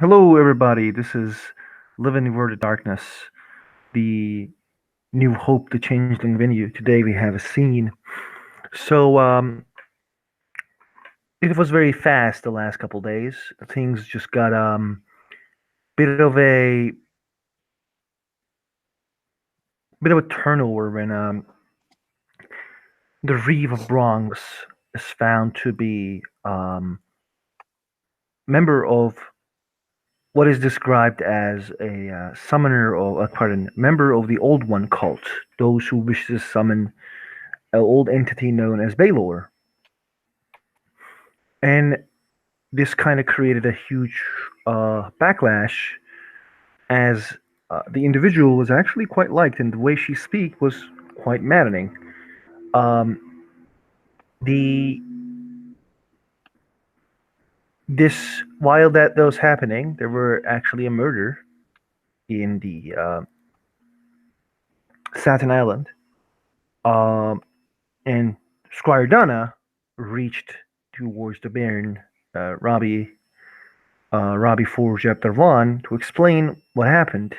Hello, everybody. This is Living Word of Darkness, the New Hope, the Changeling venue. Today we have a scene. So it was very fast the last couple days. Things just got bit of a bit of a turnover when the Reeve of Bronx is found to be member of what is described as a summoner or pardon, member of the Old One cult. Those who wish to summon an old entity known as Baylor. And this kind of created a huge backlash as the individual was actually quite liked and the way she speak was quite maddening. Um, the this while that was happening, there were actually a murder in the Staten Island, um, and Squire Donna reached towards the Baron, Robbie Forge after One to explain what happened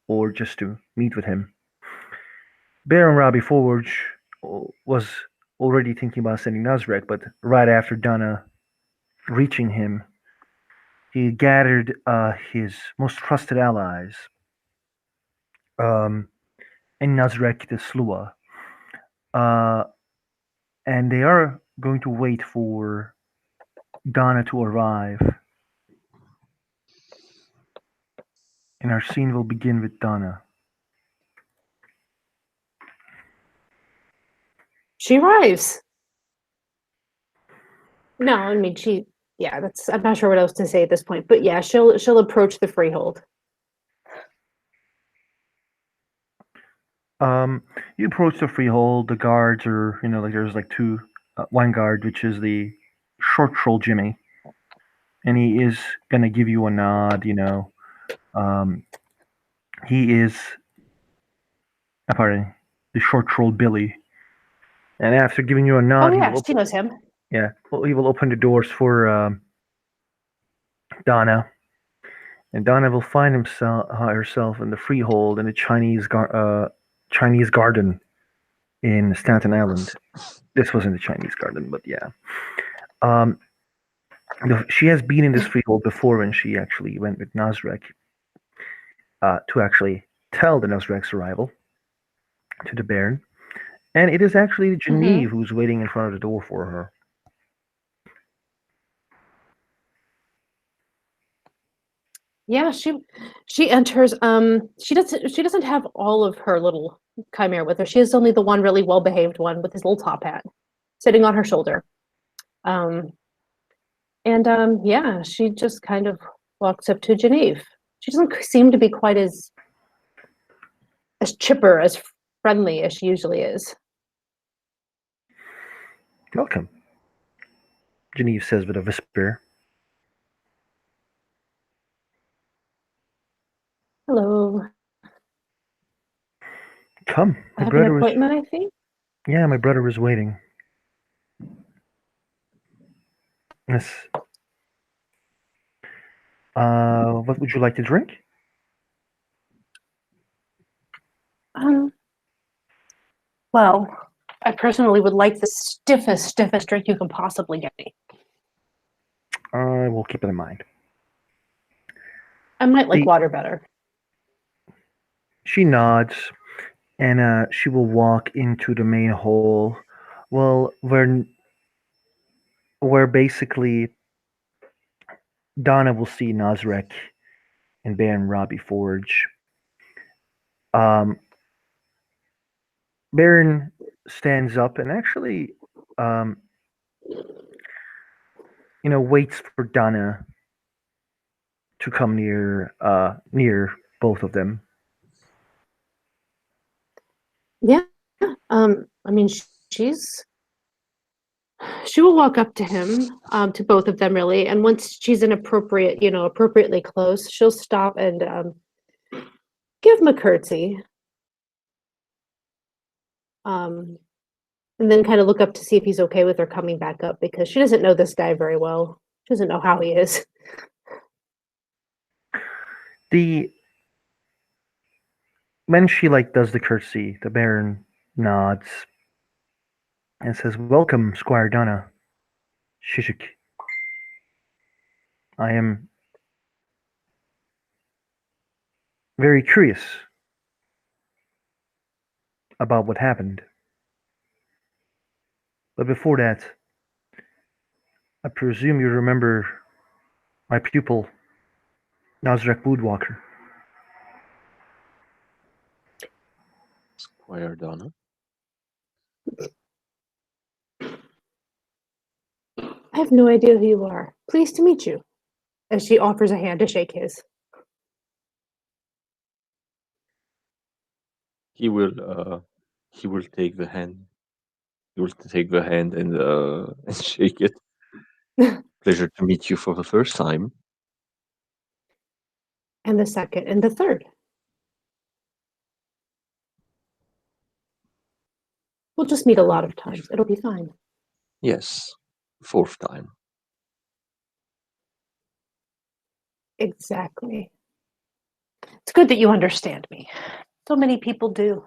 or just to meet with him. Baron Robbie Forge was already thinking about sending Nazrek, but right after Donna reaching him, he gathered his most trusted allies, um, and Nazrek the Slua, uh, and they are going to wait for Donna to arrive. And our scene will begin with Donna. She arrives. No, I mean she. Yeah, that's. I'm not sure what else to say at this point, but yeah, she'll approach the freehold. You approach the freehold. The guards are, like there's like two, one guard, which is the short troll Jimmy, and he is gonna give you a nod. Um, he is, pardon, the short troll Billy, and after giving you a Oh nod, he yeah, will she open. knows him. Yeah, well, he will open the doors for Donna, and Donna will find herself in the freehold in the Chinese garden in Staten Island. This wasn't the Chinese garden, but yeah. Um, she has been in this freehold before when she actually went with Nazrek to actually tell the Nazrek's arrival to the Baron. And it is actually Mm-hmm. Genevieve who's waiting in front of the door for her. Yeah, she enters. She doesn't have all of her little chimera with her. She has only the one really well behaved one with his little top hat sitting on her shoulder. Um, and yeah, she just kind of walks up to Genevieve. She doesn't seem to be quite as chipper, as friendly as she usually is. Welcome, Genevieve says with a whisper. Hello. Come, I my have an brother is. appointment, I think. Yeah, my brother is waiting. Yes. What would you like to drink? Um, well, I personally would like the stiffest drink you can possibly get me. I will keep it in mind. I might like The water better. She nods, and she will walk into the main hall. Well, where basically Donna will see Nazrek and Baron Robbie Forge. Um, Baron stands up and actually, um, waits for Donna to come near both of them. Yeah. I mean, she's she will walk up to him, to both of them really, and once she's appropriately close, she'll stop and give him a curtsy, um, and then kind of look up to see if he's okay with her coming back up because she doesn't know this guy very well. She doesn't know how he is. The when she like does the curtsy, the Baron nods and says, "Welcome, Squire Donna. Shishik. I am very curious about what happened. But before that, I presume you remember my pupil, Nazrek Woodwalker." Squire Donna. I have no idea who you are. Pleased to meet you. As she offers a hand to shake his. He will take the hand. He will take the hand and and shake it. Pleasure to meet you for the first time. And the second and the third. We'll just meet a lot of times. It'll be fine. Yes, fourth time. Exactly. It's good that you understand me. So many people do.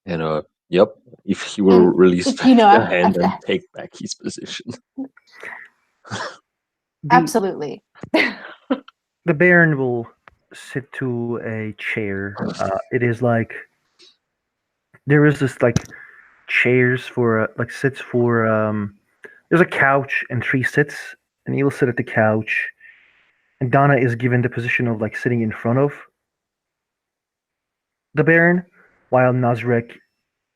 And yep, if he will And release if, the hand and take back his position. Absolutely. The Baron will sit to a chair. It is like there is this like chairs for like sits for there's a couch and three sits, and he will sit at the couch, and Donna is given the position of like sitting in front of the Baron, while Nazrek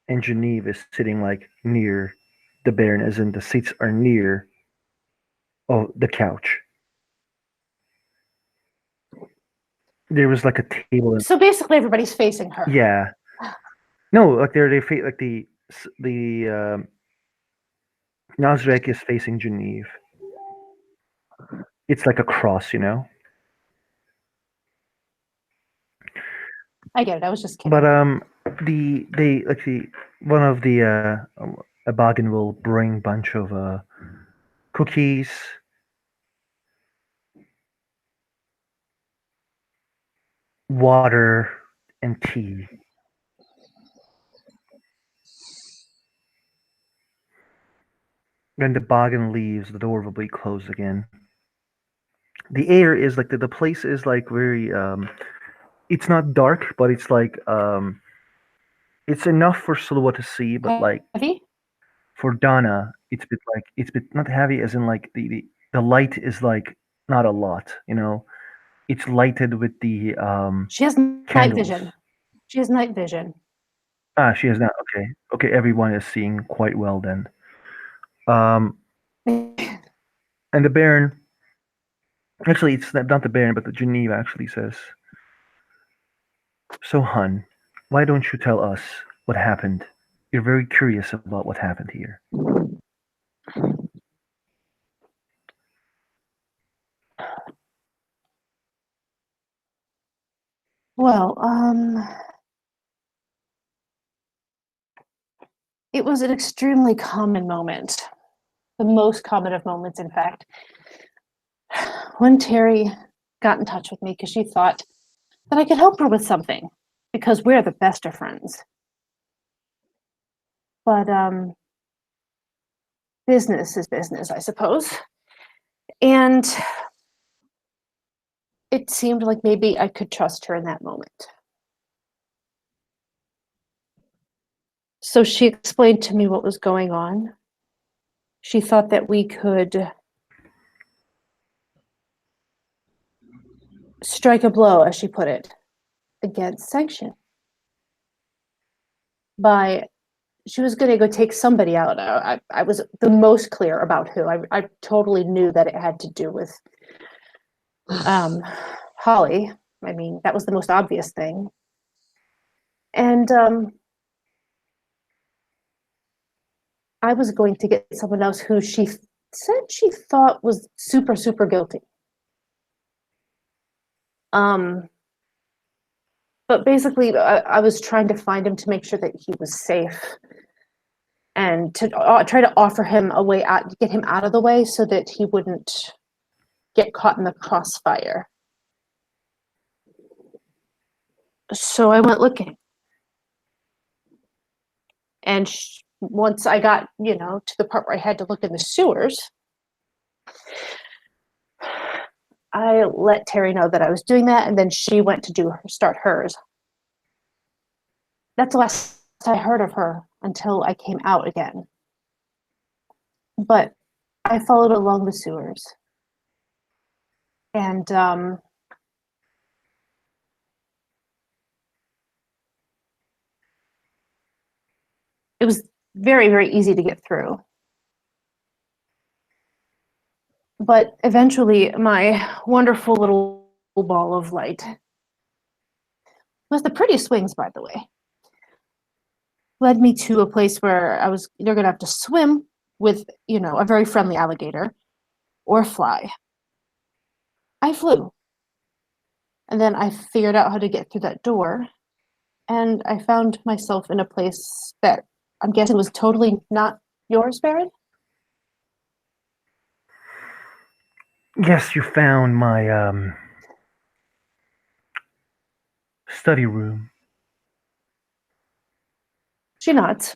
and Geneve is sitting like near the Baron, as in the seats are near the couch. There was like a table. So basically, everybody's facing her. Yeah. No, like like the Nazrek is facing Geneve. It's like a cross, you know. I get it. I was just kidding. But they like the one of the a bargain will bring bunch of cookies, water, and tea. When the bargain leaves, the door will be closed again. The air is like the place is like very it's not dark, but it's like it's enough for Silhouette to see, but like Heavy? for Donna, it's a bit not heavy as in like the light is like not a lot, you know. It's lighted with the She has night candles. vision. She has night vision. Ah, she has not. Okay, okay. Everyone is seeing quite well then. Um, and the Baron, actually, it's not the Baron, but the Geneva actually says, "So, hun, why don't you tell us what happened? You're very curious about what happened here." Well, it was an extremely common moment. The most common of moments, in fact. When Terry got in touch with me because she thought that I could help her with something because we're the best of friends. But business is business, I suppose. And it seemed like maybe I could trust her in that moment. So she explained to me what was going on. She thought that we could strike a blow, as she put it, against sanction. She was going to go take somebody out. I was the most clear about who. I totally knew that it had to do with Holly. I mean, that was the most obvious thing. And I was going to get someone else who she said she thought was super, super guilty. But basically, I was trying to find him to make sure that he was safe. and to try to offer him a way out, get him out of the way so that he wouldn't get caught in the crossfire. So I went looking. And once I got, to the part where I had to look in the sewers, I let Terry know that I was doing that, and then she went to start hers. That's the last I heard of her until I came out again. But I followed along the sewers. And it was very, very easy to get through. But eventually, my wonderful little ball of light, was the prettiest wings, by the way, led me to a place where I was either going to have to swim with, a very friendly alligator or fly. I flew. And then I figured out how to get through that door, and I found myself in a place that I'm guessing was totally not yours, Baron? Yes, you found my study room. She nods.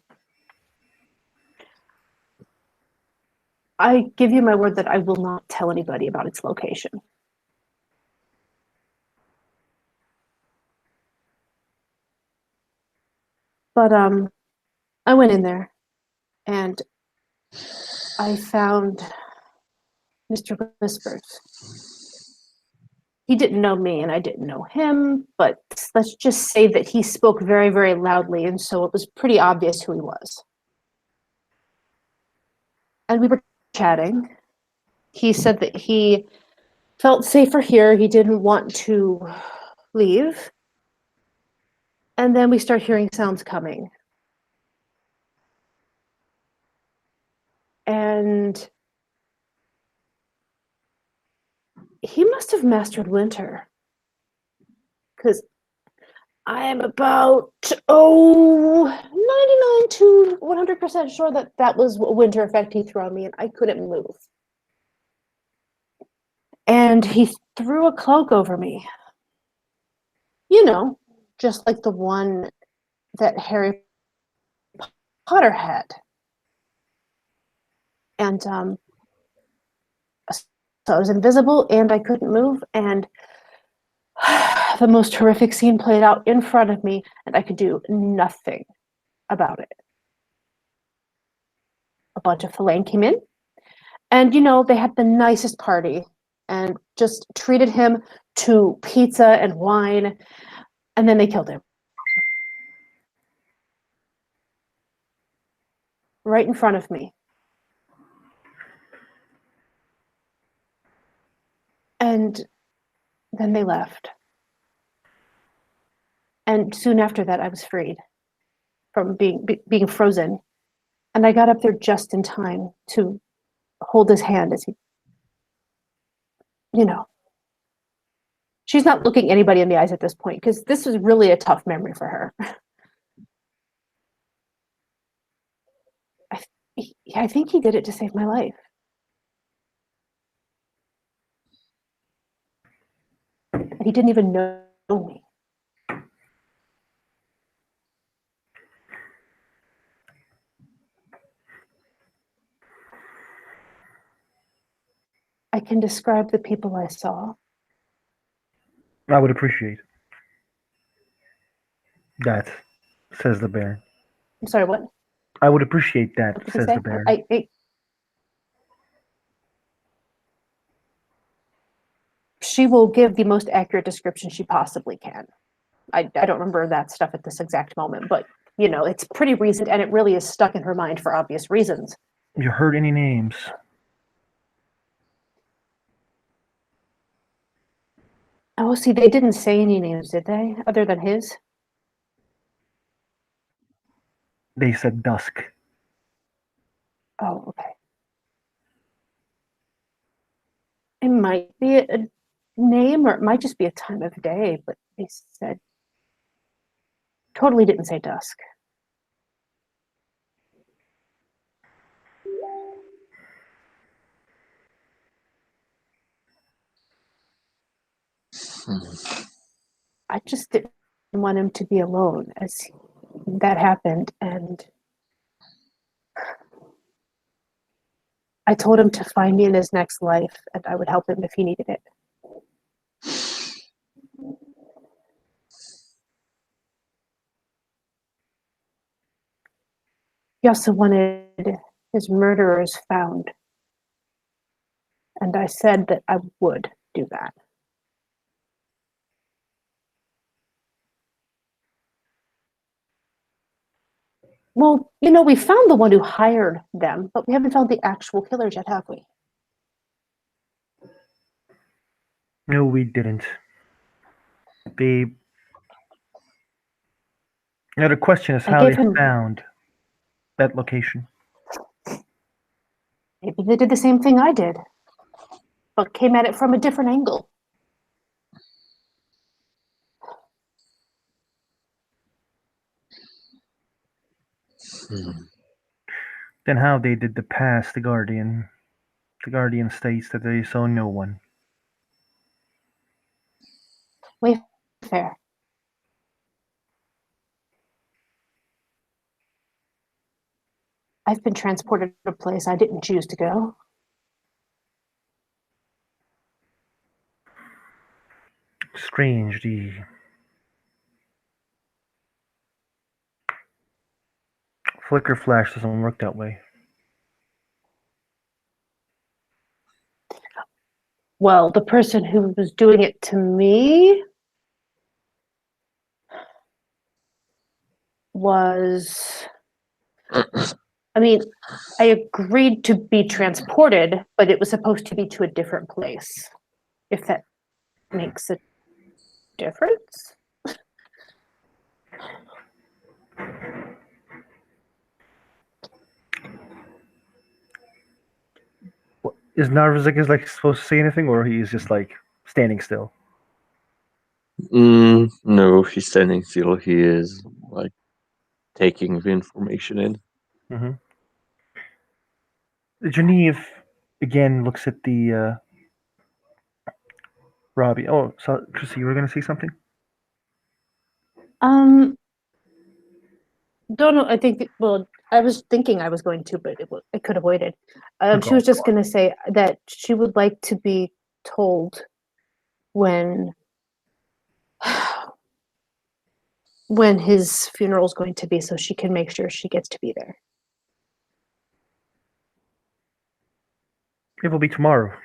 I give you my word that I will not tell anybody about its location. But I went in there, and I found Mr. Whispers. He didn't know me, and I didn't know him, but let's just say that he spoke very, very loudly, and so it was pretty obvious who he was. And we were chatting. He said that he felt safer here. He didn't want to leave. And then we start hearing sounds coming. And he must have mastered winter. Because I am about, 99 to 100% sure that that was a winter effect he threw on me, and I couldn't move. And he threw a cloak over me. Just like the one that Harry Potter had. And so I was invisible, and I couldn't move, and the most horrific scene played out in front of me, and I could do nothing about it. A bunch of Fellain came in, and they had the nicest party and just treated him to pizza and wine, and then they killed him. Right in front of me. And then they left. And soon after that, I was freed from being frozen. And I got up there just in time to hold his hand as he, She's not looking anybody in the eyes at this point, because this was really a tough memory for her. I think he did it to save my life. And he didn't even know me. I can describe the people I saw. I would appreciate that, says the bear. I'm sorry, what? I would appreciate that, What did says he say? the bear. She will give the most accurate description she possibly can. I don't remember that stuff at this exact moment, but it's pretty recent, and it really is stuck in her mind for obvious reasons. You heard any names? Oh, see, they didn't say any names, did they? Other than his? They said dusk. Oh, okay. It might be a name, or it might just be a time of day, but they said totally didn't say dusk. I just didn't want him to be alone as that happened, and I told him to find me in his next life, and I would help him if he needed it. He also wanted his murderers found, and I said that I would do that. Well, we found the one who hired them, but we haven't found the actual killers yet, have we? No, we didn't. The question is how they found that location. Maybe they did the same thing I did, but came at it from a different angle. Then how they did the past, the Guardian. The Guardian states that they saw no one. Wayfair. I've been transported to a place I didn't choose to go. Strange, the flicker flash doesn't work that way. Well, the person who was doing it to me was... I agreed to be transported, but it was supposed to be to a different place, if that makes a difference. Is Narvazek like supposed to say anything, or he's just like standing still? No, he's standing still. He is like taking the information in. Mm-hmm. Genevieve again looks at the Robbie. Oh, so Chrissy, you were going to say something? Don't know. I think. Well, I was thinking I was going to, but I could have waited. She was just going to say that she would like to be told when his funeral is going to be, so she can make sure she gets to be there. It will be tomorrow.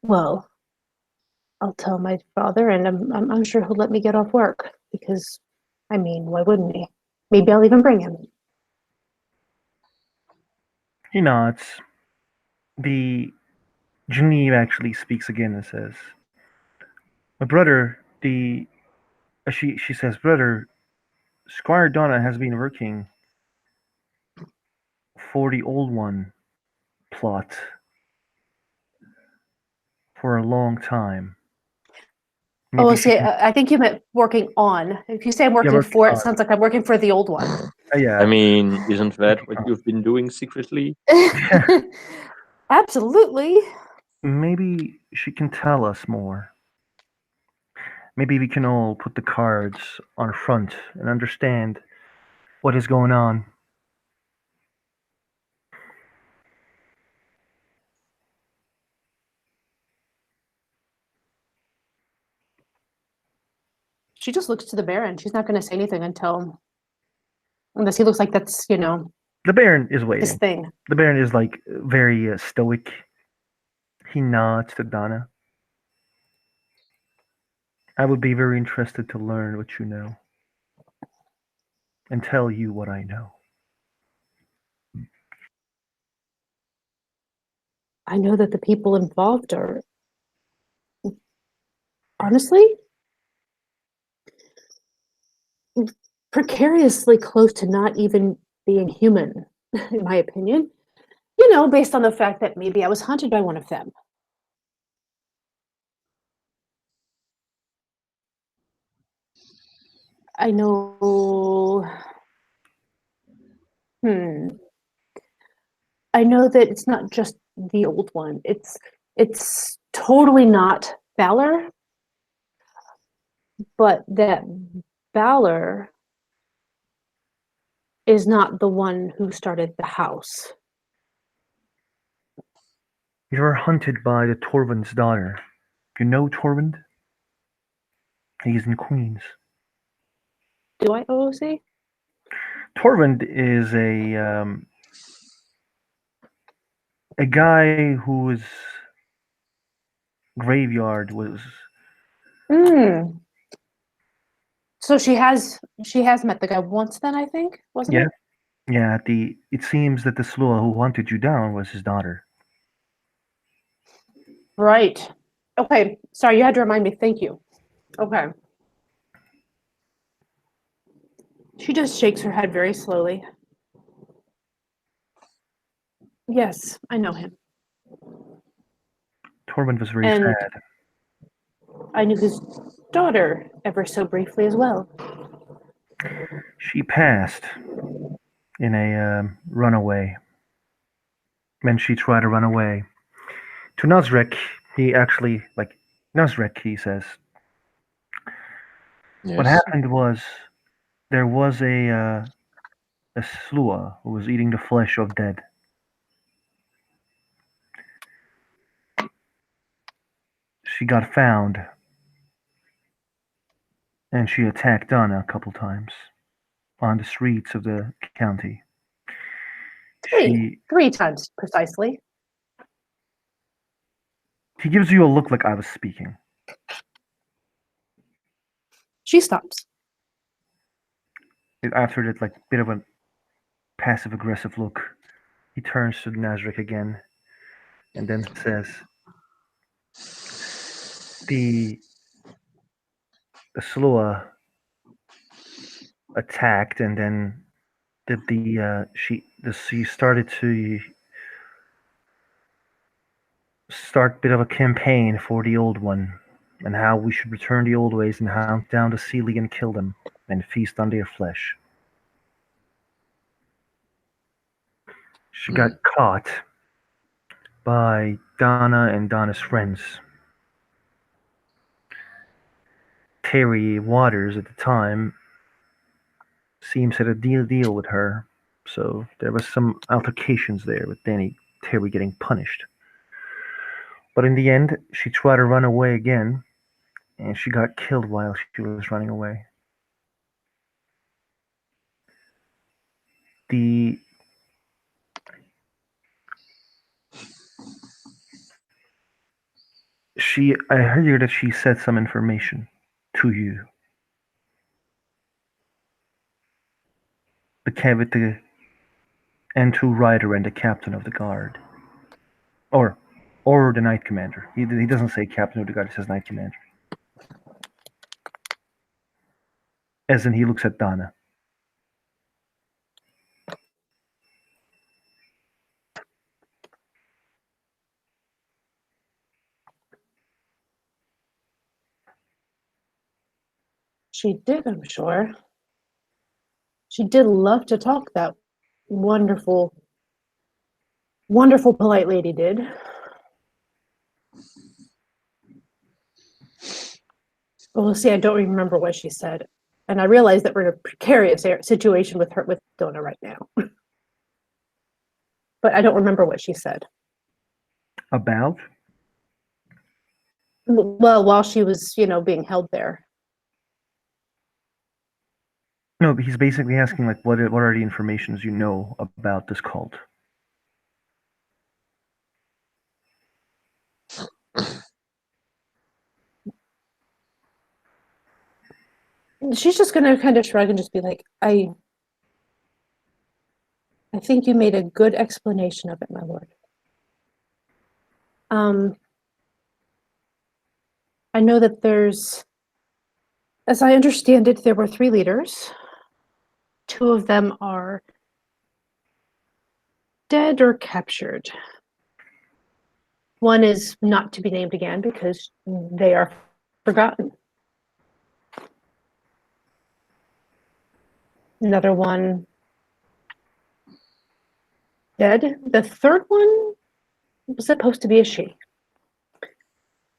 Well, I'll tell my father, and I'm sure he'll let me get off work because, why wouldn't he? Maybe I'll even bring him. He nods. The Genevieve actually speaks again and says, "My brother, she says, brother, Squire Donna has been working for the old one plot for a long time." Maybe see, I think you meant working on. If you say I'm working for, it sounds like I'm working for the old one. Yeah. Isn't that what you've been doing secretly? Absolutely. Maybe she can tell us more. Maybe we can all put the cards on front and understand what is going on. She just looks to the Baron. She's not going to say anything unless he looks like that's, The Baron is waiting. his thing. The Baron is like very stoic. He nods to Donna. I would be very interested to learn what you know and tell you what I know. I know that the people involved are, honestly, precariously close to not even being human, in my opinion. Based on the fact that maybe I was haunted by one of them. I know. I know that it's not just the old one. It's It's totally not Valor, but that Valor is not the one who started the house. You were hunted by the Torvund's daughter. You know Torvund? He's in Queens. Do I OOC? Torvund is a guy whose graveyard was. So she has met the guy once then, I think, wasn't it? Yeah. It seems that the Slua who hunted you down was his daughter. Right. Okay. Sorry, you had to remind me. Thank you. Okay. She just shakes her head very slowly. Yes, I know him. Torvund was very And sad. I knew his daughter ever so briefly as well. She passed in a runaway. When she tried to run away. To Nazrek, he actually, Nazrek, he says, what Yes. happened was there was a Slua who was eating the flesh of dead. She got found, and she attacked Donna a couple times on the streets of the county. Three times precisely. He gives you a look like I was speaking. She stops. After that, bit of a passive-aggressive look, he turns to Nazrek again, and then says, "The Slua attacked, and then she started to start a bit of a campaign for the old one, and how we should return the old ways and hunt down the Seelie and kill them and feast on their flesh. She got caught by Donna and Donna's friends. Terry Waters at the time seems had a deal with her, so there was some altercations there with Terry getting punished. But in the end, she tried to run away again, and she got killed while she was running away. I heard that she said some information to you. The N2 rider and the captain of the guard. Or the knight commander. He doesn't say captain of the guard, he says knight commander. As in, he looks at Donna. She did, I'm sure. She did love to talk, that wonderful, wonderful, polite lady did. Well, see, I don't remember what she said. And I realize that we're in a precarious situation with Donna right now. But I don't remember what she said. About? Well, while she was, being held there. No, but he's basically asking, what are the informations you know about this cult? She's just going to kind of shrug and just be like, I think you made a good explanation of it, my lord. I know that as I understand it, there were 3 leaders. 2 of them are dead or captured. One is not to be named again because they are forgotten. Another one dead. The third one was supposed to be a she.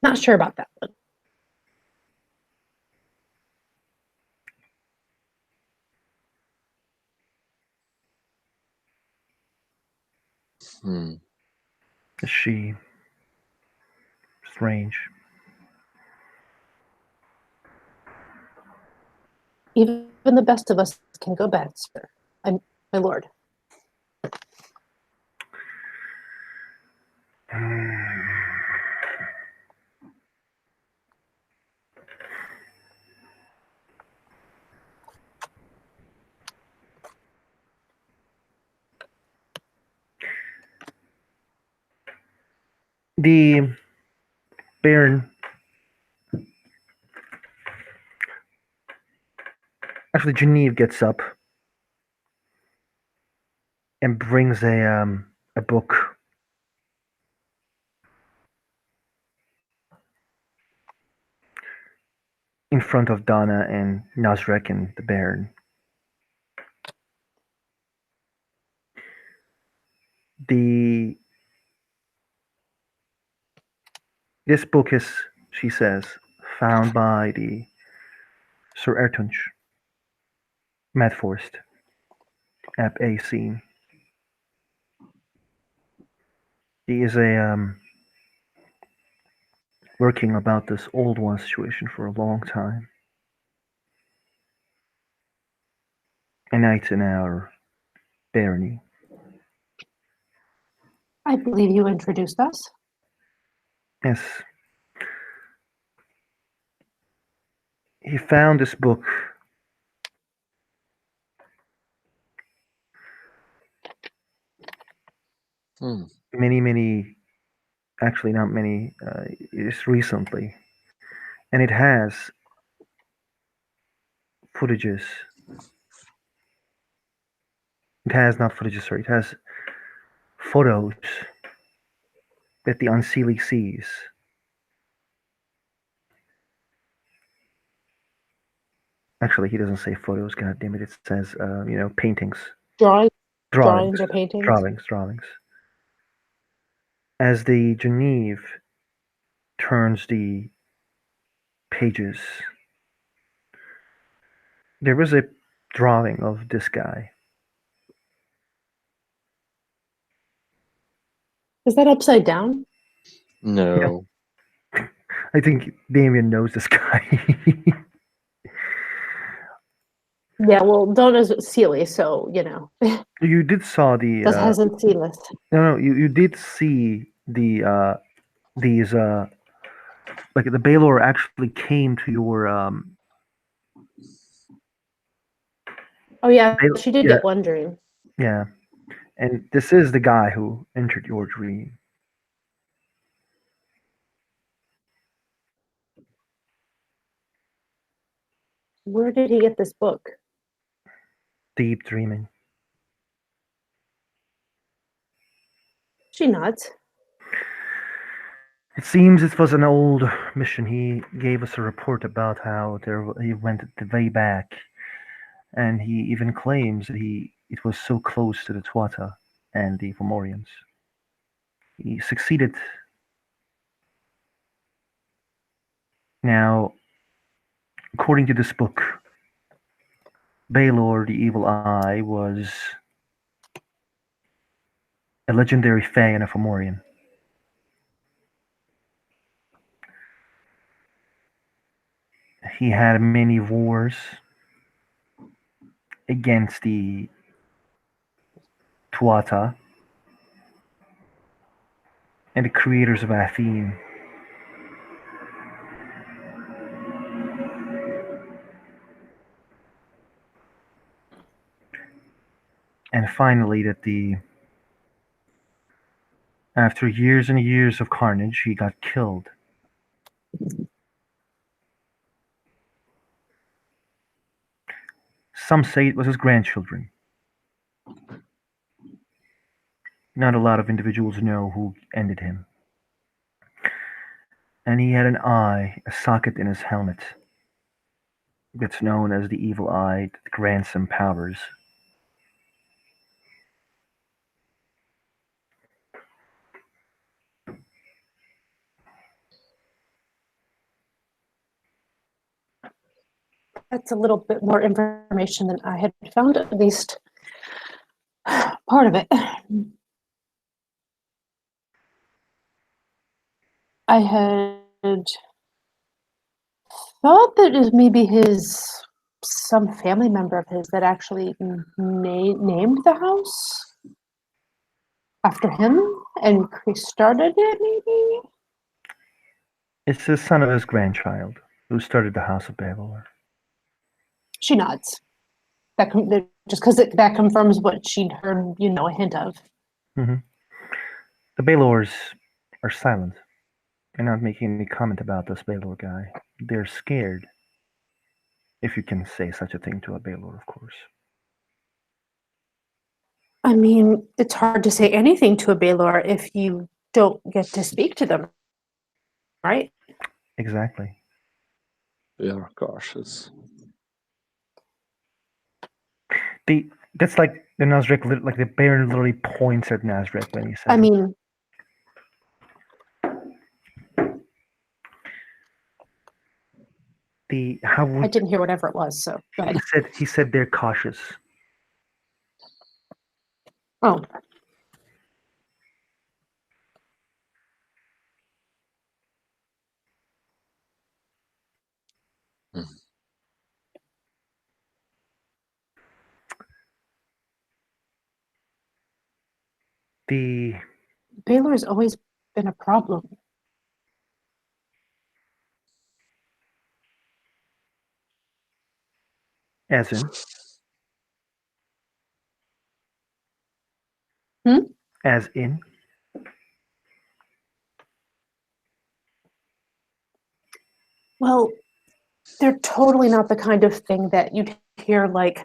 Not sure about that one. Hmm. Is she strange? Even the best of us can go bad, sir. My lord. The Baron. Actually, Genevieve gets up and brings a book. In front of Donna and Nasrek and the Baron. This book is, she says, found by the Sir Ertunch, Madforst, Ap A scene. He is working about this old one situation for a long time. A night in our barony. I believe you introduced us. Yes. He found this book many, actually not many, it's recently. And it has footages. It has not footages, sorry. It has photos that the Unseelie sees. Actually, he doesn't say photos, god damn it. It says, paintings. Drawings or paintings. Drawings. As the Genevieve turns the pages, there is a drawing of this guy. Is that upside down? No. I think Damien knows this guy. Yeah, well, Donna's Sealy, so You did saw the hasn't seen this. no, you did see the these like the Baylor actually came to your Oh yeah, Baylor, she did yeah, get one dream. yeah, and this is the guy who entered your dream. Where did he get this book? Deep dreaming. She nods. It seems it was an old mission. He gave us a report about how he went the way back, and he even claims that it was so close to the Tuatha and the Fomorians. He succeeded. Now, according to this book, Baylor, the Evil Eye, was a legendary Fae and a Fomorian. He had many wars against the Tuatha and the creators of Athene. And finally, after years and years of carnage, he got killed. Some say it was his grandchildren. Not a lot of individuals know who ended him. And he had an eye, a socket in his helmet. That's known as the Evil Eye that grants him powers. That's a little bit more information than I had found, at least part of it. I had thought that it was maybe some family member of his that actually named the house after him and started it, maybe? It's the son of his grandchild who started the House of Baylor. She nods. Just because that confirms what she'd heard, a hint of. The Baylors are silent. They're not making any comment about this Baylor guy. They're scared. If you can say such a thing to a Baylor, of course. I mean, it's hard to say anything to a Baylor if you don't get to speak to them, right? Exactly. They are cautious. That's like the Nazrek, like the Baron literally points at Nazrek when he says. I mean, I didn't hear whatever it was, so go ahead. He said they're cautious. Oh. The Baylor's always been a problem. As in? As in? Well, they're totally not the kind of thing that you'd hear like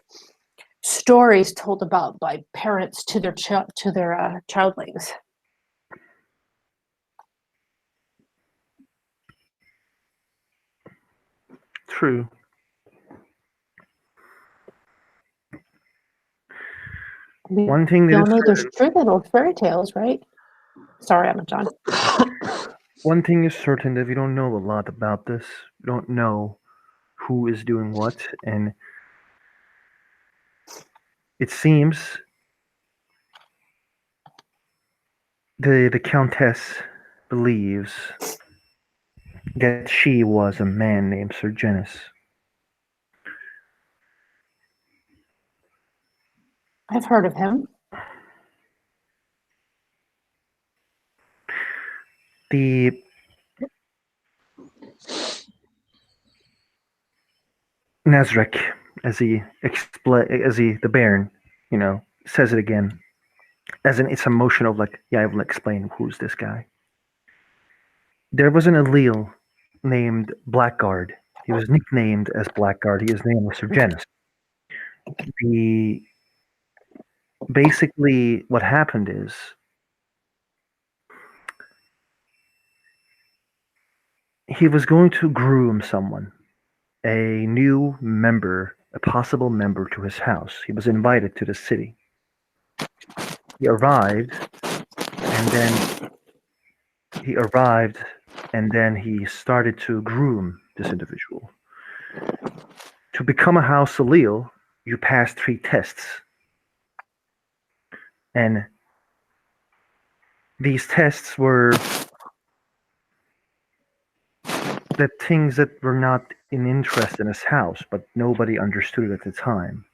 stories told about by parents to their childlings. True. One thing that y'all know there's truth in old fairy tales, right? Sorry, I'm John. One thing is certain that we don't know a lot about this. We don't know who is doing what, and it seems the Countess believes that she was a man named Sir Genis. I've heard of him. The Nazrek, the Baron, says it again, as in it's emotional. Like, yeah, I will explain who's this guy. There was an Allele named Blackguard. He was nicknamed as Blackguard. His name was Sir Genis. Basically, what happened is he was going to groom someone, a new member, a possible member to his house. He was invited to the city. He arrived, and then he started to groom this individual. To become a House Allele, you pass 3 tests. And these tests were the things that were not in interest in his house, but nobody understood it at the time.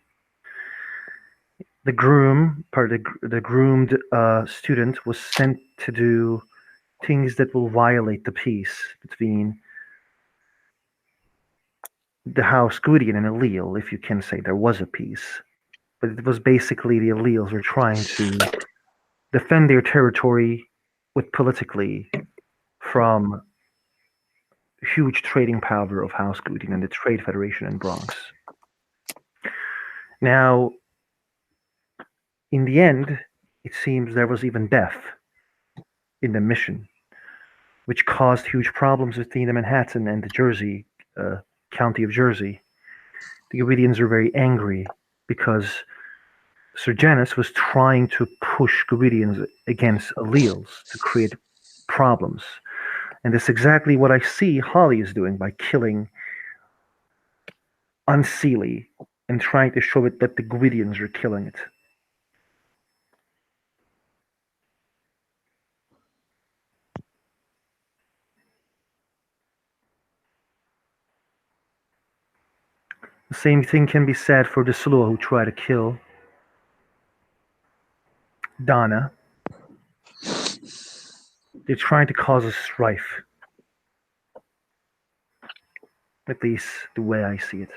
The groomed student was sent to do things that will violate the peace between the House Gwydion and Allele, if you can say there was a peace. But it was basically the Alleles were trying to defend their territory politically from huge trading power of House Gwydion and the Trade Federation in Bronx. Now, in the end, it seems there was even death in the mission, which caused huge problems between the Manhattan and the Jersey county of Jersey. The Gwydians were very angry because Sir Genis was trying to push Gwydians against Alleles to create problems. And that's exactly what I see Holly is doing by killing unseelie and trying to show it that the Gwydians are killing it. The same thing can be said for the Slua who try to kill Donna. They're trying to cause a strife. At least the way I see it.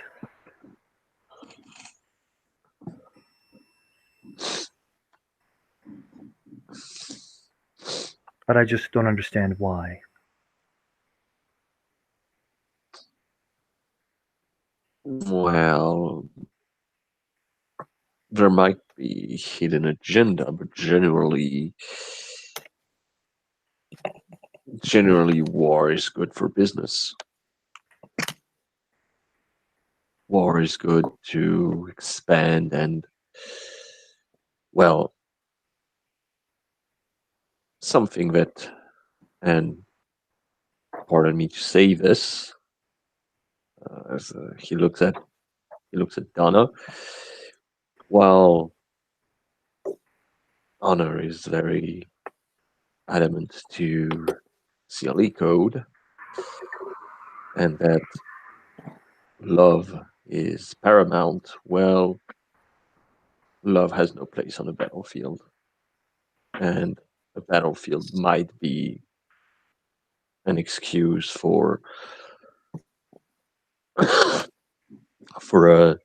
But I just don't understand why. Well, there might be hidden agenda, but generally war is good for business. War is good to expand and, well, something that, and pardon me to say this, as he looks at Donna. While Honor is very adamant to CLE code, and that love is paramount, well, love has no place on a battlefield. And a battlefield might be an excuse for for a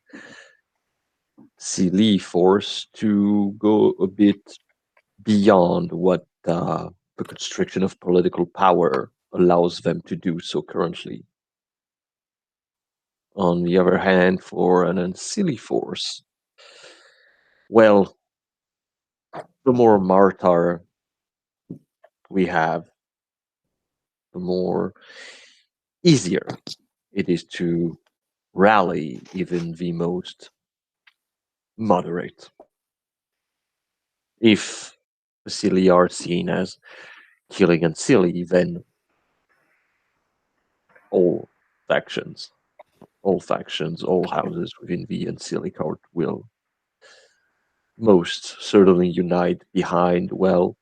CLE force to go a bit beyond what the constriction of political power allows them to do so currently. On the other hand, for an Ancili force, well, the more Martar we have, the more easier it is to rally even the most moderate. If the Ancili are seen as killing Ancili, then all factions, all houses within the Ancili court will most certainly unite behind, well,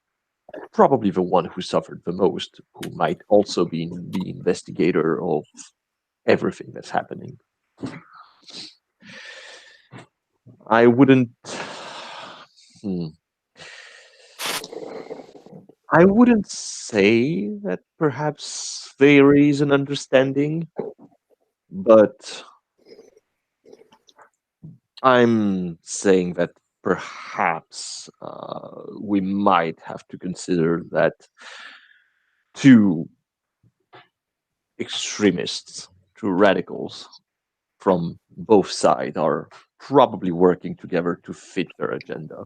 probably the one who suffered the most, who might also be the investigator of everything that's happening. I wouldn't. I wouldn't say that perhaps there is an understanding, but I'm saying that perhaps we might have to consider that two extremists, two radicals from both sides are probably working together to fit their agenda.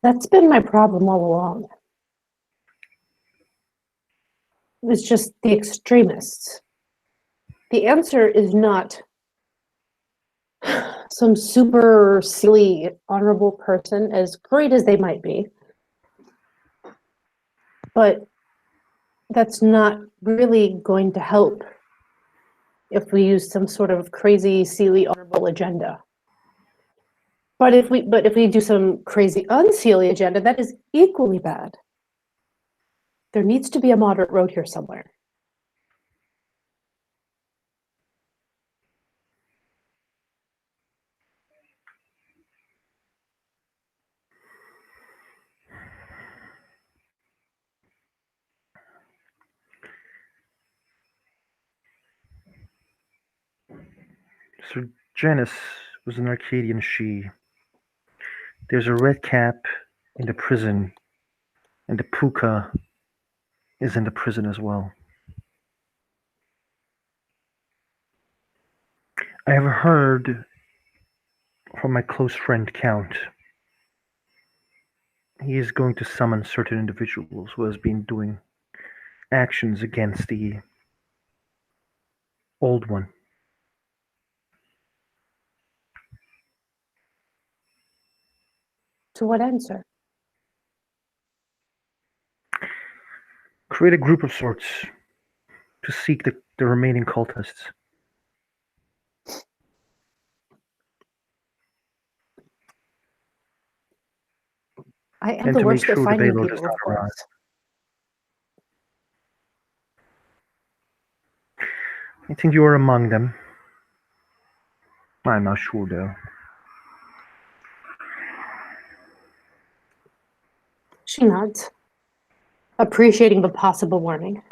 That's been my problem all along. It's just the extremists. The answer is not some super silly, honorable person, as great as they might be. But that's not really going to help if we use some sort of crazy, silly, honorable agenda. But if we do some crazy, unseelie agenda, that is equally bad. There needs to be a moderate road here somewhere. Sir Janus was an Arcadian she. There's a red cap in the prison, and the puka is in the prison as well. I have heard from my close friend Count. He is going to summon certain individuals who has been doing actions against the Old one. To what end, sir? Create a group of sorts to seek the remaining cultists. I am And the to make worst at sure the finding Balo does people, of not arrive. course. I think you are among them. I'm not sure though. She nods, appreciating the possible warning.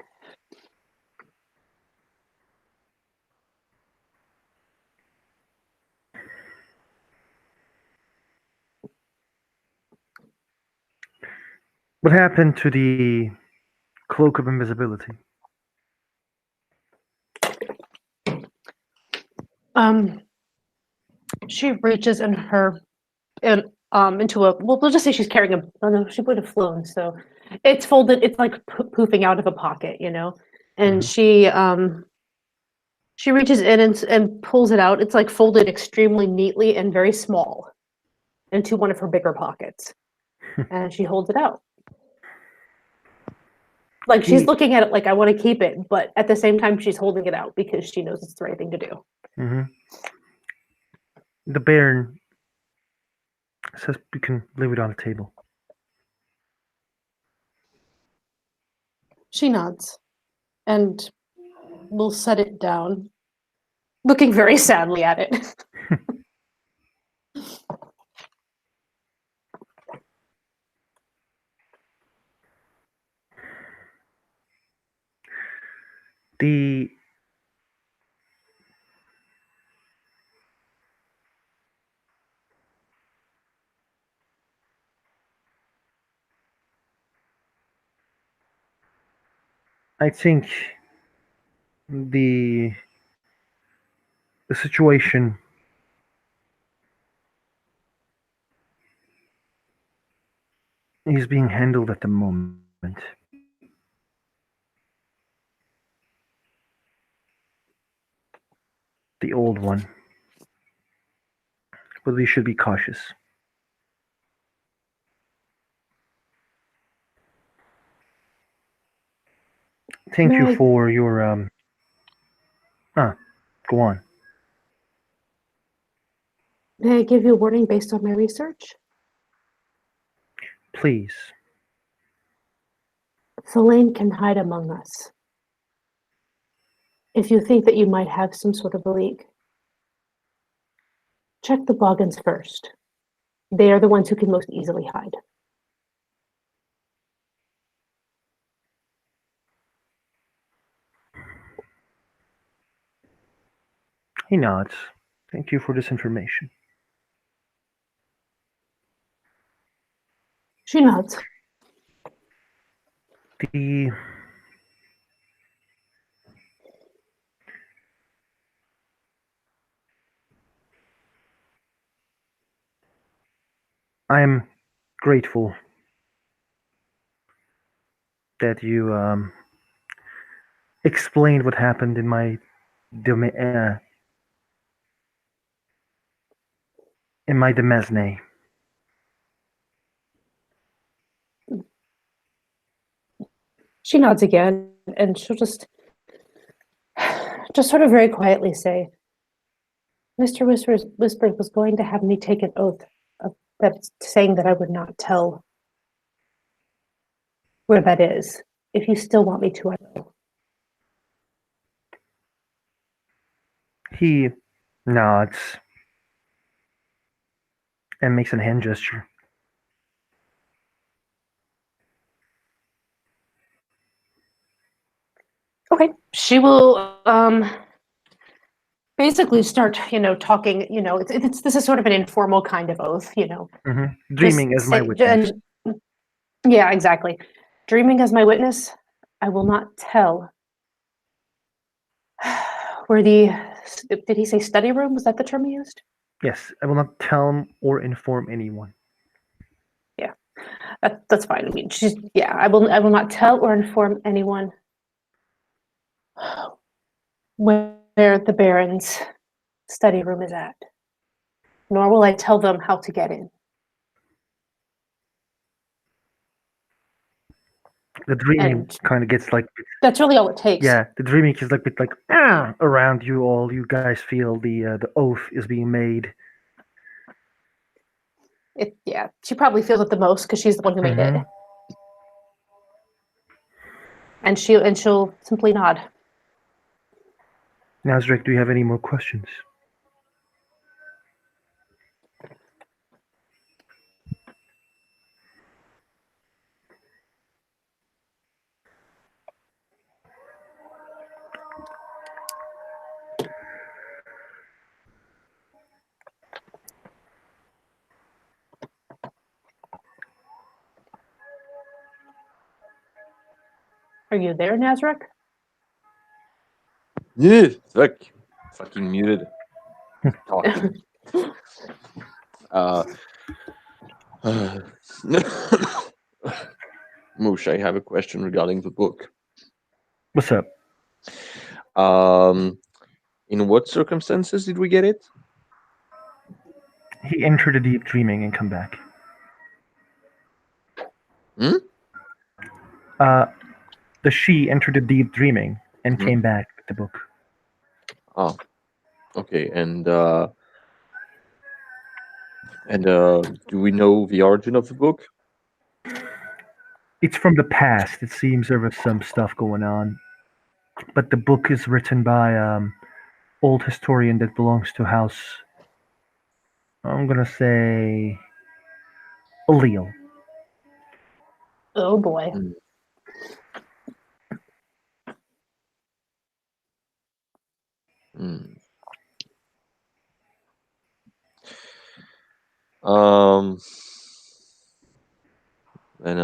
What happened to the cloak of invisibility? She reaches in her into a we'll just say she's carrying a oh no, she would have flown, so it's folded, it's like poofing out of a pocket, you know. And she reaches in and pulls it out. It's like folded extremely neatly and very small into one of her bigger pockets. And she holds it out. Like she's looking at it like I want to keep it, but at the same time she's holding it out because she knows it's the right thing to do. The Baron says you can leave it on the table. She nods and will set it down, looking very sadly at it. The I think the situation is being handled at the moment. The old one. But we should be cautious. Thank you for your go on. May I give you a warning based on my research? Please. Selene can hide among us. If you think that you might have some sort of a leak, check the Boggins first. They are the ones who can most easily hide. He nods. Thank you for this information. She nods. The I am grateful that you explained what happened in my demesne. She nods again, and she'll just sort of very quietly say, Mr. Whispers was going to have me take an oath of that, saying that I would not tell where that is. If you still want me to, I will. He nods and makes a hand gesture. Okay. She will basically start, talking, this is sort of an informal kind of oath, Dreaming as my witness. Yeah, exactly. Dreaming as my witness, I will not tell where did he say study room? Was that the term he used? Yes, I will not tell or inform anyone. Yeah, that's fine. I mean, I will not tell or inform anyone where where the Baron's study room is at, nor will I tell them how to get in. The dreaming And kind of gets like, that's really all it takes. yeah, the dreaming is like bit like around you all. You guys feel the oath is being made. Yeah, she probably feels it the most because she's the one who made it. And she'll simply nod. Nazrick, do you have any more questions? Are you there, Nazrick? Yeah, fucking muted. Talking. Moosh, I have a question regarding the book. What's up? In what circumstances did we get it? He entered a deep dreaming and come back. The she entered a deep dreaming and came back with the book. Oh, okay. And do we know the origin of the book? It's from the past. It seems there was some stuff going on, but the book is written by old historian that belongs to House. I'm gonna say Allele. Oh boy. And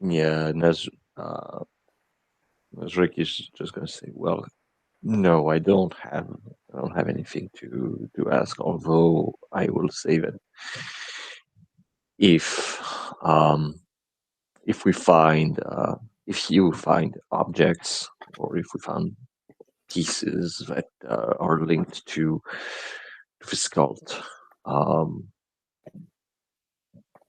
yeah, Nazrick is just gonna say, well, no, I don't have anything to ask, although I will say that if we find if you find objects, or if we found pieces that are linked to this cult,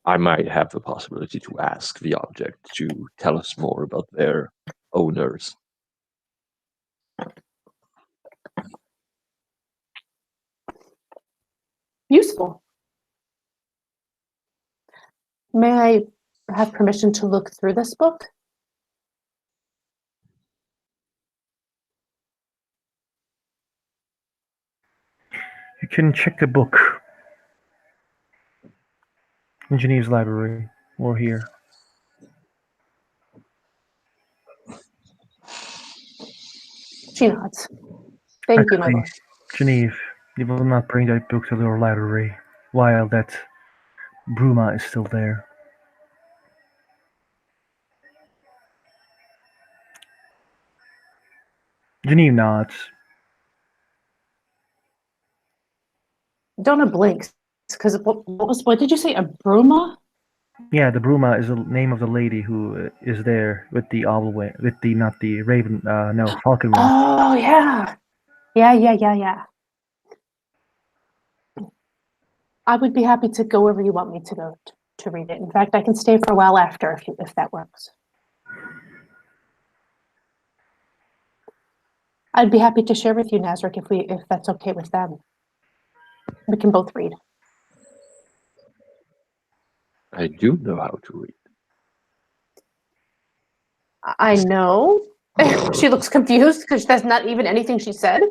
I might have the possibility to ask the object to tell us more about their owners. Useful. May I have permission to look through this book? You can check the book in Geneva's library or here. She nods. Thank you, my lord. Geneve, you will not bring that book to your library while that Bruma is still there. Geneve nods. Donna blinks because what did you say? A Bruma? Yeah, the Bruma is the name of the lady who is there with the owl wing, with the not the raven, no falcon wing. Oh yeah. Yeah. I would be happy to go wherever you want me to go to read it. In fact, I can stay for a while after if that works. I'd be happy to share with you, Nazrick, if that's okay with them. We can both read. I do know how to read. I know. She looks confused because that's not even anything she said.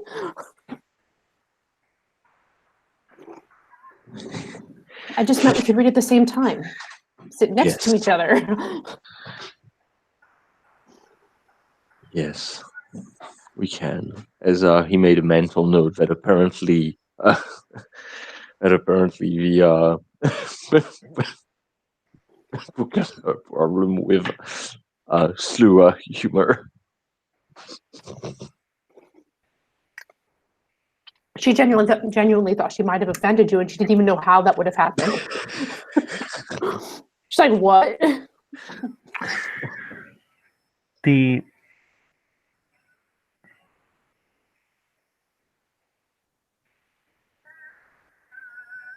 I just meant we could read at the same time. Sit next to each other. Yes, we can. As he made a mental note that apparently the book has a problem with Slua humor. She genuinely thought she might have offended you, and she didn't even know how that would have happened. She's like, what?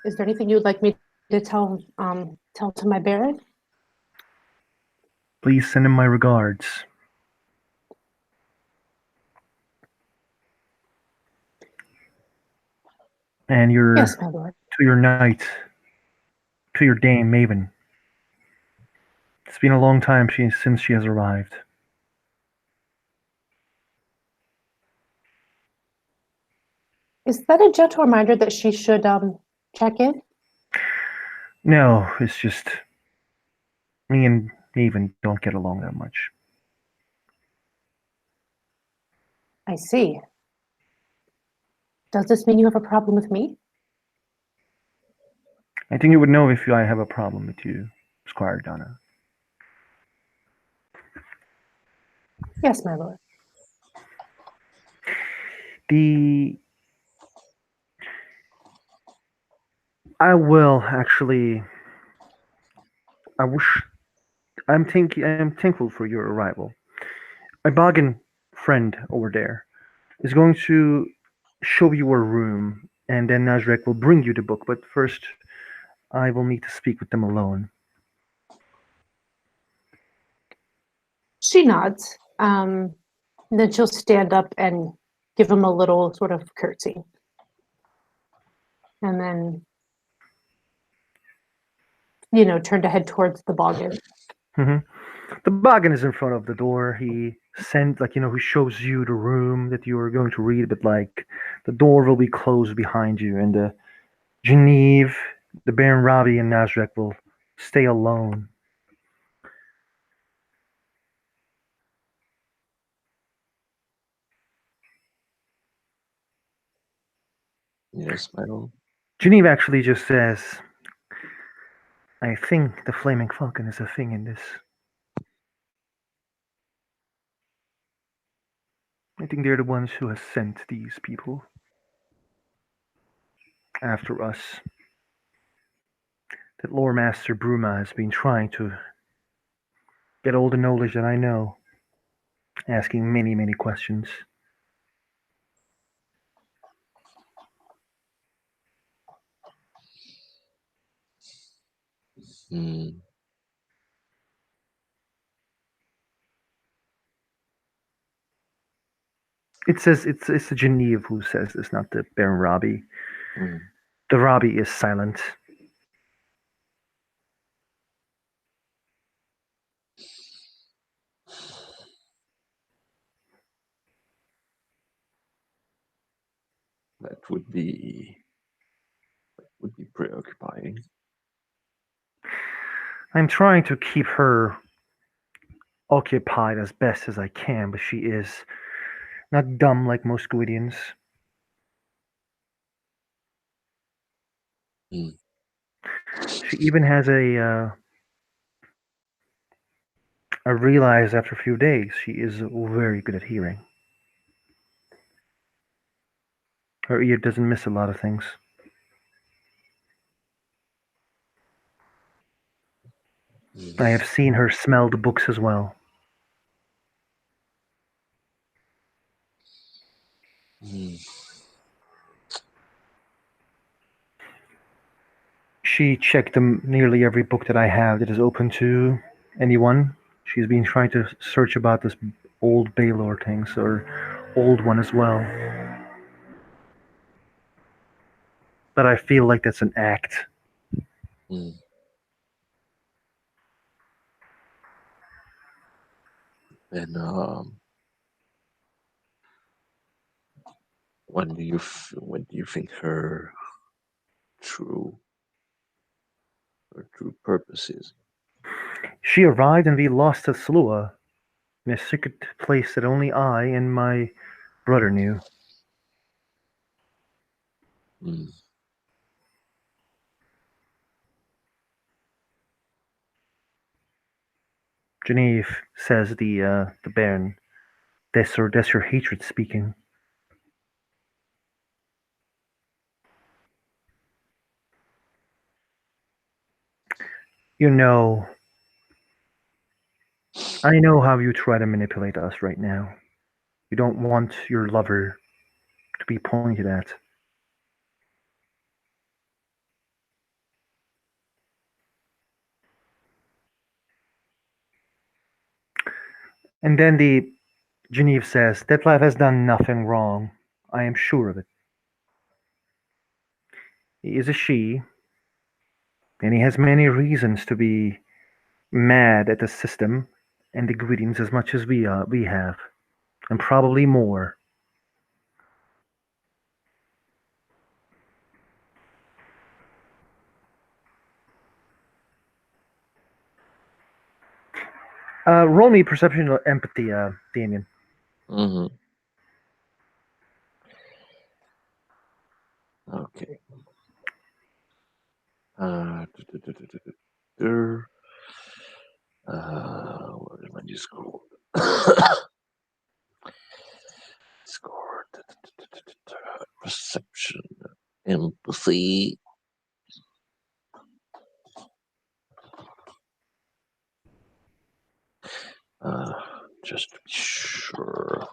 Is there anything you'd like me to tell to my Baron? Please send him my regards. And Yes, my lord. to your knight, to your dame Maven. It's been a long time since she has arrived. Is that a gentle reminder that she should check in? No, it's just me and Maven don't get along that much. I see. Does this mean you have a problem with me? I think you would know if I have a problem with you, Squire Donna. Yes, my lord. I will actually. I wish. I'm thankful for your arrival. My bargain friend over there is going to show you a room, and then Nazrek will bring you the book. But first, I will need to speak with them alone. She nods. Then she'll stand up and give him a little sort of curtsy. And then, turn to head towards the boggin. Mm-hmm. The bargain is in front of the door. He he shows you the room that you are going to read, but the door will be closed behind you, and Genevieve, the Baron Robbie, and Nazrek will stay alone. Yes, my lord. Genevieve actually just says, I think the Flaming Falcon is a thing in this. I think they're the ones who have sent these people after us. That Lore Master Bruma has been trying to get all the knowledge that I know, asking many, many questions. Hmm. It says it's the Genevieve who says this, not the Baron Robbie. Hmm. The Robbie is silent. That would be preoccupying. I'm trying to keep her occupied as best as I can, but she is not dumb like most Gwydians. Hmm. She even has I realized after a few days she is very good at hearing. Her ear doesn't miss a lot of things. I have seen her smell the books as well. Hmm. She checked nearly every book that I have that is open to anyone. She's been trying to search about this old Baylor things, or old one as well. But I feel like that's an act. Hmm. And when do you think true her true purpose is? She arrived and we lost to Slua in a secret place that only I and my brother knew. Hmm. Genevieve, says the Baron. That's your hatred speaking. You know, I know how you try to manipulate us right now. You don't want your lover to be pointed at. And then the Genevieve says, Detlef has done nothing wrong. I am sure of it. He is a she, and he has many reasons to be mad at the system and the Gwydians as much as we have, and probably more. Roll me perception or empathy, Damien. Mm-hmm. Okay. Where did my new score? Score. Perception. Empathy. Just to be sure.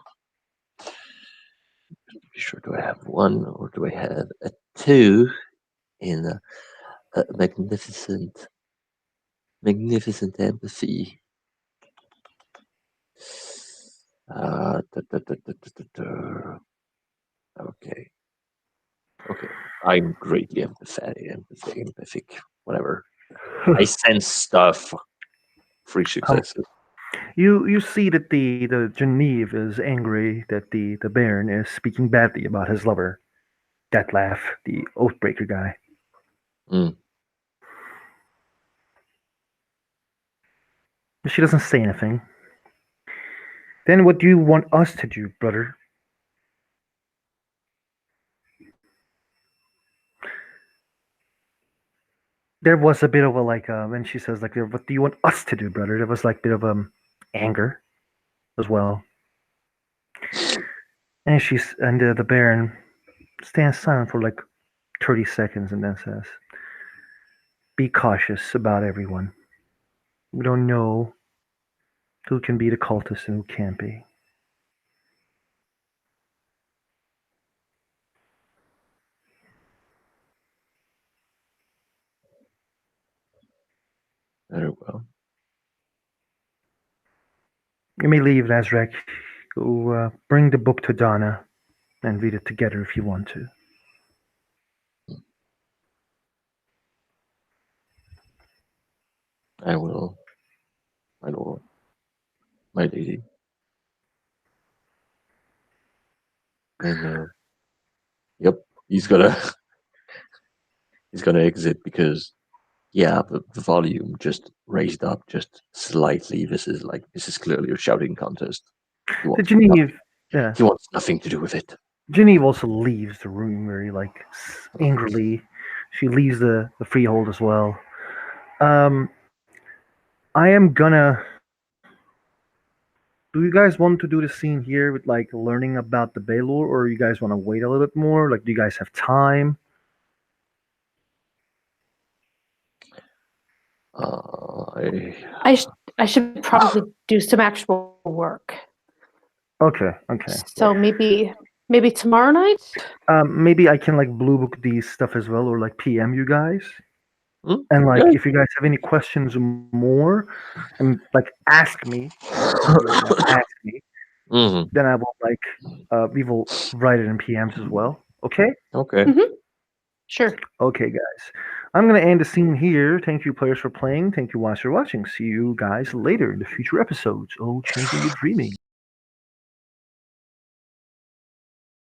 Do I have 1 or do I have a 2 in a magnificent empathy? Okay. Okay. I'm greatly empathic, whatever. I sense stuff. 3 successes. You see that the Genevieve is angry that the Baron is speaking badly about his lover, Detlef, the Oathbreaker guy. Mm. She doesn't say anything. Then what do you want us to do, brother? There was a bit of a when she says what do you want us to do, brother? There was like a bit of anger as well. And the Baron stands silent for like 30 seconds and then says, "Be cautious about everyone. We don't know who can be the cultist and who can't be." Very well. You may leave, Lazrek. Go bring the book to Donna and read it together if you want to. I will. My lord. My lady. And yep, he's gonna exit because the volume just raised up just slightly. This is clearly a shouting contest. He wants nothing to do with it. Genevieve also leaves the room very angrily. She leaves the freehold as well. I am gonna. Do you guys want to do the scene here with learning about the Baylor, or you guys want to wait a little bit more? Do you guys have time? I should probably do some actual work. Okay. So maybe tomorrow night. Maybe I can blue book these stuff as well, or PM you guys. Hmm? And Yeah. if you guys have any questions more, and ask me, ask me. Mm-hmm. Then I will we will write it in PMs as well. Okay. Okay. Mm-hmm. Sure. Okay, guys. I'm gonna end the scene here. Thank you, players, for playing. Thank you, watchers, for watching. See you guys later in the future episodes. Oh, Changeling, you're dreaming.